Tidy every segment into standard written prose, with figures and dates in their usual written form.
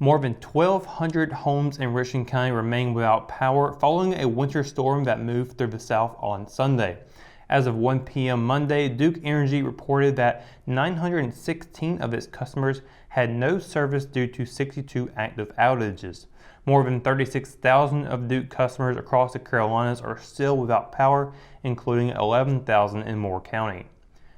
More than 1,200 homes in Richmond County remain without power following a winter storm that moved through the south on Sunday. As of 1 p.m. Monday, Duke Energy reported that 916 of its customers had no service due to 62 active outages. More than 36,000 of Duke customers across the Carolinas are still without power, including 11,000 in Moore County.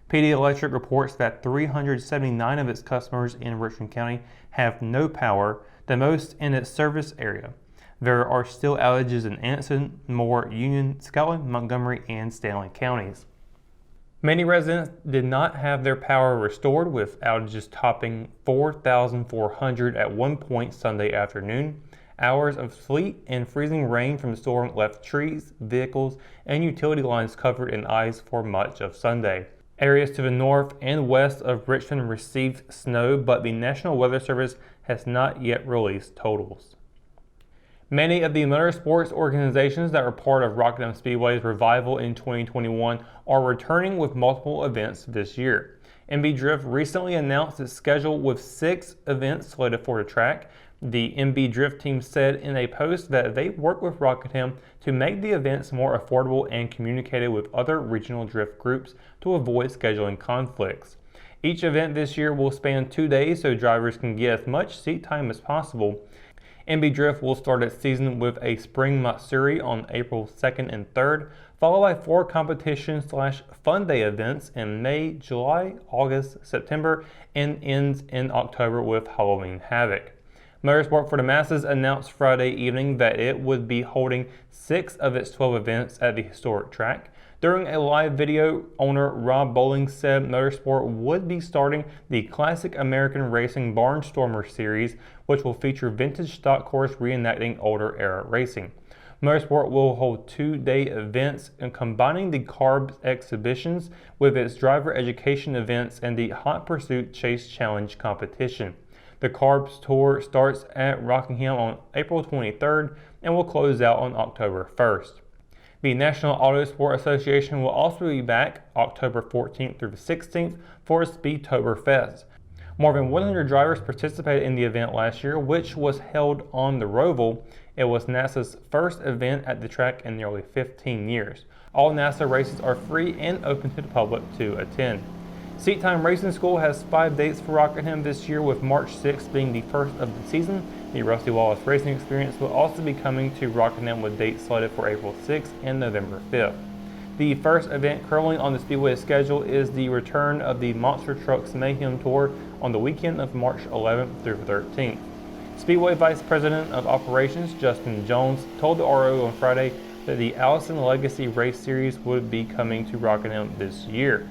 PD Electric reports that 379 of its customers in Richmond County have no power, the most in its service area. There are still outages in Anson, Moore, Union, Scotland, Montgomery, and Stanley counties. Many residents did not have their power restored, with outages topping 4,400 at one point Sunday afternoon. Hours of sleet and freezing rain from the storm left trees, vehicles, and utility lines covered in ice for much of Sunday. Areas to the north and west of Richmond received snow, but the National Weather Service has not yet released totals. Many of the motorsports organizations that were part of Rockingham Speedway's revival in 2021 are returning with multiple events this year. MB Drift recently announced its schedule with 6 events slated for the track. The MB Drift team said in a post that they worked with Rockingham to make the events more affordable and communicated with other regional drift groups to avoid scheduling conflicts. Each event this year will span 2 days so drivers can get as much seat time as possible. MB Drift will start its season with a Spring Matsuri on April 2nd and 3rd, followed by 4 competition/fun day events in May, July, August, September, and ends in October with Halloween Havoc. Motorsport for the Masses announced Friday evening that it would be holding 6 of its 12 events at the historic track. During a live video, owner Rob Bowling said Motorsport would be starting the Classic American Racing Barnstormer Series, which will feature vintage stock cars reenacting older era racing. Motorsport will hold 2-day events and combining the CARB exhibitions with its driver education events and the Hot Pursuit Chase Challenge competition. The CARBs Tour starts at Rockingham on April 23rd and will close out on October 1st. The National Autosport Association will also be back October 14th through the 16th for Speedtoberfest. More than 100 drivers participated in the event last year, which was held on the Roval. It was NASA's first event at the track in nearly 15 years. All NASA races are free and open to the public to attend. Seat Time Racing School has 5 dates for Rockingham this year, with March 6th being the first of the season. The Rusty Wallace Racing Experience will also be coming to Rockingham with dates slated for April 6th and November 5th. The first event currently on the Speedway schedule is the return of the Monster Trucks Mayhem Tour on the weekend of March 11th through 13th. Speedway Vice President of Operations Justin Jones told the RO on Friday that the Allison Legacy Race Series would be coming to Rockingham this year.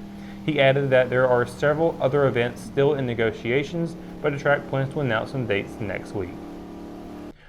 He added that there are several other events still in negotiations, but the track plans to announce some dates next week.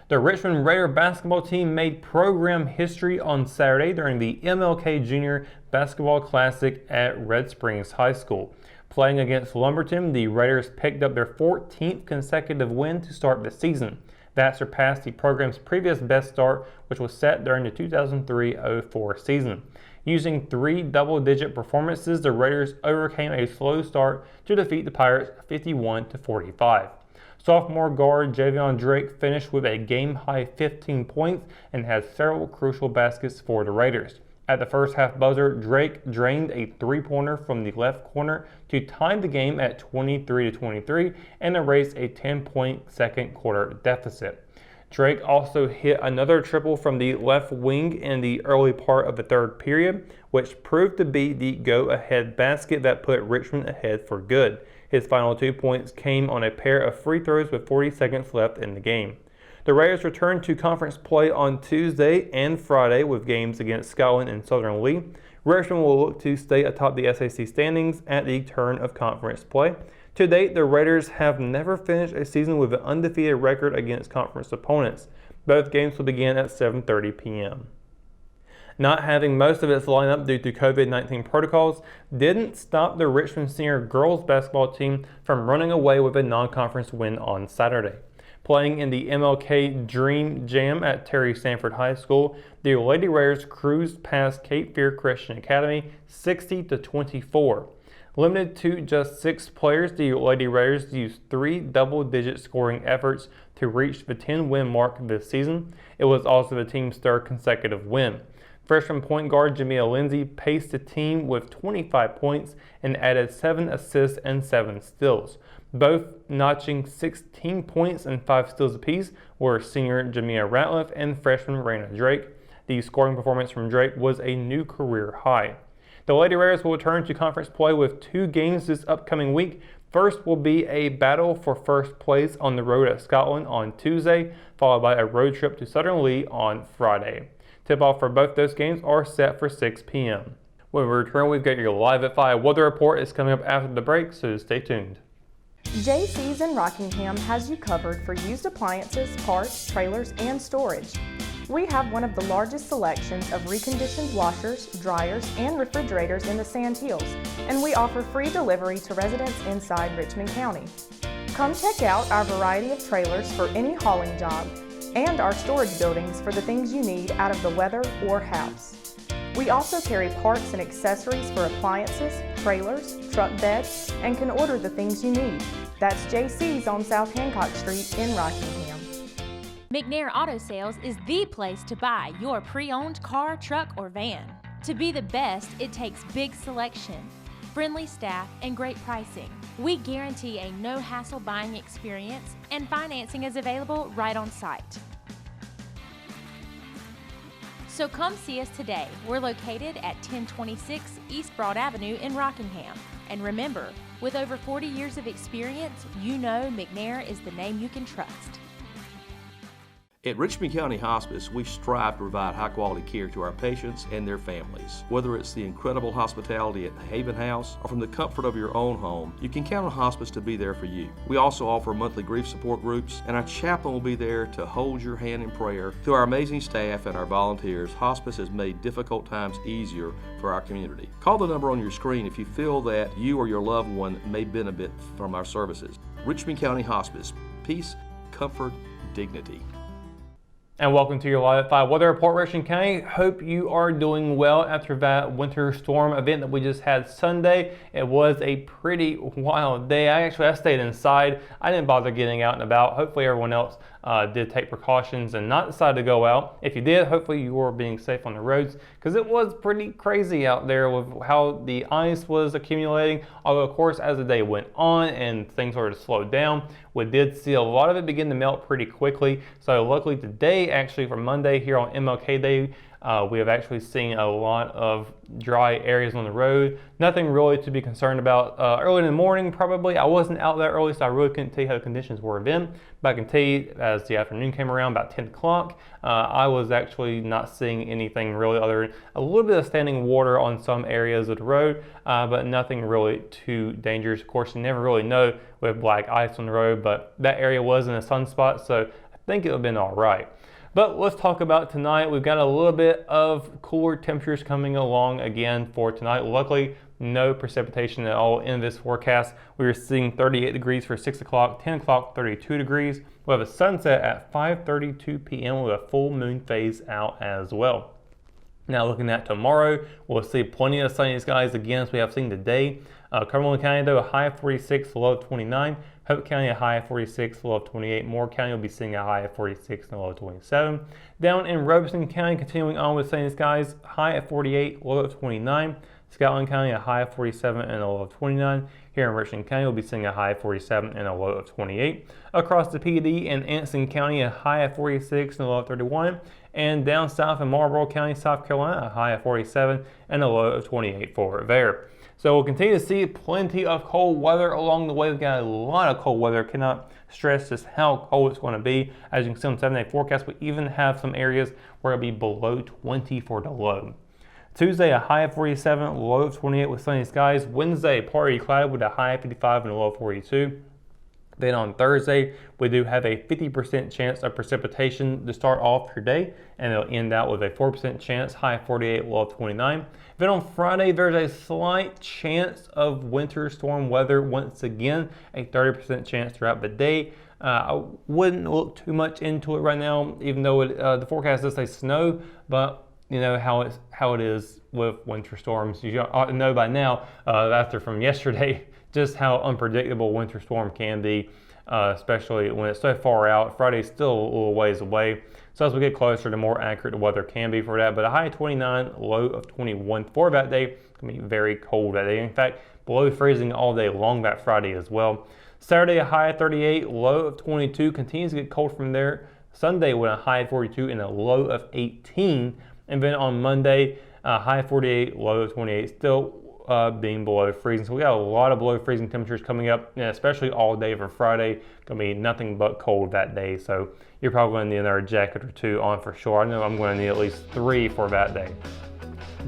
The Richmond Raider basketball team made program history on Saturday during the MLK Junior Basketball Classic at Red Springs High School. Playing against Lumberton, the Raiders picked up their 14th consecutive win to start the season. That surpassed the program's previous best start, which was set during the 2003-04 season. Using 3 double-digit performances, the Raiders overcame a slow start to defeat the Pirates 51-45. Sophomore guard Javion Drake finished with a game-high 15 points and had several crucial baskets for the Raiders. At the first half buzzer, Drake drained a 3-pointer from the left corner to tie the game at 23-23 and erase a 10-point second quarter deficit. Drake also hit another triple from the left wing in the early part of the third period, which proved to be the go-ahead basket that put Richmond ahead for good. His final 2 points came on a pair of free throws with 40 seconds left in the game. The Raiders returned to conference play on Tuesday and Friday with games against Scotland and Southern Lee. Richmond will look to stay atop the SAC standings at the turn of conference play. To date, the Raiders have never finished a season with an undefeated record against conference opponents. Both games will begin at 7:30 p.m. Not having most of its lineup due to COVID-19 protocols didn't stop the Richmond Senior girls basketball team from running away with a non-conference win on Saturday. Playing in the MLK Dream Jam at Terry Sanford High School, the Lady Raiders cruised past Cape Fear Christian Academy 60-24. Limited to just 6 players, the Lady Raiders used 3 double-digit scoring efforts to reach the 10-win mark this season. It was also the team's third consecutive win. Freshman point guard Jamia Lindsay paced the team with 25 points and added 7 assists and 7 steals. Both notching 16 points and 5 steals apiece were senior Jamia Ratliff and freshman Raina Drake. The scoring performance from Drake was a new career high. The Lady Raiders will return to conference play with 2 games this upcoming week. First will be a battle for first place on the road at Scotland on Tuesday, followed by a road trip to Southern Lee on Friday. Tip-off for both those games are set for 6 p.m. When we return, we've got your Live at 5 weather report. It's coming up after the break, so stay tuned. JC's in Rockingham has you covered for used appliances, parts, trailers, and storage. We have one of the largest selections of reconditioned washers, dryers, and refrigerators in the Sand Hills, and we offer free delivery to residents inside Richmond County. Come check out our variety of trailers for any hauling job and our storage buildings for the things you need out of the weather or house. We also carry parts and accessories for appliances, trailers, truck beds, and can order the things you need. That's JC's on South Hancock Street in Rockingham. McNair Auto Sales is the place to buy your pre-owned car, truck, or van. To be the best, it takes big selection, friendly staff, and great pricing. We guarantee a no-hassle buying experience, and financing is available right on site. So come see us today. We're located at 1026 East Broad Avenue in Rockingham. And remember, with over 40 years of experience, you know McNair is the name you can trust. At Richmond County Hospice, we strive to provide high-quality care to our patients and their families. Whether it's the incredible hospitality at the Haven House or from the comfort of your own home, you can count on hospice to be there for you. We also offer monthly grief support groups, and our chaplain will be there to hold your hand in prayer. Through our amazing staff and our volunteers, hospice has made difficult times easier for our community. Call the number on your screen if you feel that you or your loved one may benefit from our services. Richmond County Hospice. Peace, comfort, dignity. And welcome to your Live at 5 weather report, Richmond County. Hope you are doing well after that winter storm event that we just had Sunday. It was a pretty wild day. I stayed inside. I didn't bother getting out and about. Hopefully everyone else did take precautions and not decide to go out. If you did, hopefully you were being safe on the roads, because it was pretty crazy out there with how the ice was accumulating. Although, of course, as the day went on and things started to slow down, we did see a lot of it begin to melt pretty quickly. So luckily today, actually for Monday here on MLK Day, we have actually seen a lot of dry areas on the road. Nothing really to be concerned about. Early in the morning, probably. I wasn't out that early, so I really couldn't tell you how the conditions were then. But I can tell you, as the afternoon came around, about 10 o'clock, I was actually not seeing anything really other than a little bit of standing water on some areas of the road, but nothing really too dangerous. Of course, you never really know with black ice on the road, but that area was in a sunspot, so I think it would have been all right. But let's talk about tonight. We've got a little bit of cooler temperatures coming along again for tonight. Luckily, no precipitation at all in this forecast. We are seeing 38 degrees for 6 o'clock, 10 o'clock, 32 degrees. We'll have a sunset at 5:32 p.m. with a full moon phase out as well. Now looking at tomorrow, we'll see plenty of sunny skies again as we have seen today. Cumberland County, though, a high of 46, low of 29. Hope County, a high of 46, low of 28. Moore County will be seeing a high of 46 and a low of 27. Down in Robeson County, continuing on with sunny skies, high of 48, low of 29. Scotland County, a high of 47 and a low of 29. Here in Richmond County, we'll be seeing a high of 47 and a low of 28. Across the PD in Anson County, a high of 46 and a low of 31. And down south in Marlboro County, South Carolina, a high of 47 and a low of 28 for there. So we'll continue to see plenty of cold weather along the way. We've got a lot of cold weather. Cannot stress just how cold it's going to be. As you can see on the 7-day forecast, we even have some areas where it'll be below 20 for the low. Tuesday, a high of 47, low of 28 with sunny skies. Wednesday, partly cloudy with a high of 55 and a low of 42. Then on Thursday, we do have a 50% chance of precipitation to start off your day, and it'll end out with a 4% chance, high of 48, low of 29. Then on Friday, there's a slight chance of winter storm weather once again, a 30% chance throughout the day. I wouldn't look too much into it right now, even though the forecast does say snow, but you know how it is with winter storms. You ought to know by now, after from yesterday, just how unpredictable winter storm can be. especially when it's so far out. Friday's still a little ways away. So as we get closer, the more accurate the weather can be for that. But a high of 29, low of 21 for that day. It's going to be very cold that day. In fact, below freezing all day long that Friday as well. Saturday, a high of 38, low of 22. Continues to get cold from there. Sunday with a high of 42 and a low of 18. And then on Monday, a high of 48, low of 28. Still being below freezing. So we got a lot of below freezing temperatures coming up, and especially all day for Friday. Going to be nothing but cold that day. So you're probably going to need another jacket or two on for sure. I know I'm going to need at least 3 for that day.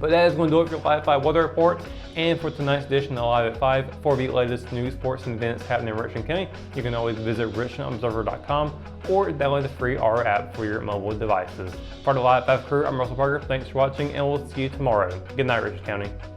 But that is going to do it for your Live at 5 weather report and for tonight's edition of Live at 5. For the latest news, sports, and events happening in Richmond County, you can always visit richmondobserver.com or download the free R app for your mobile devices. For the Live at 5 crew, I'm Russell Parker. Thanks for watching, and we'll see you tomorrow. Good night, Richmond County.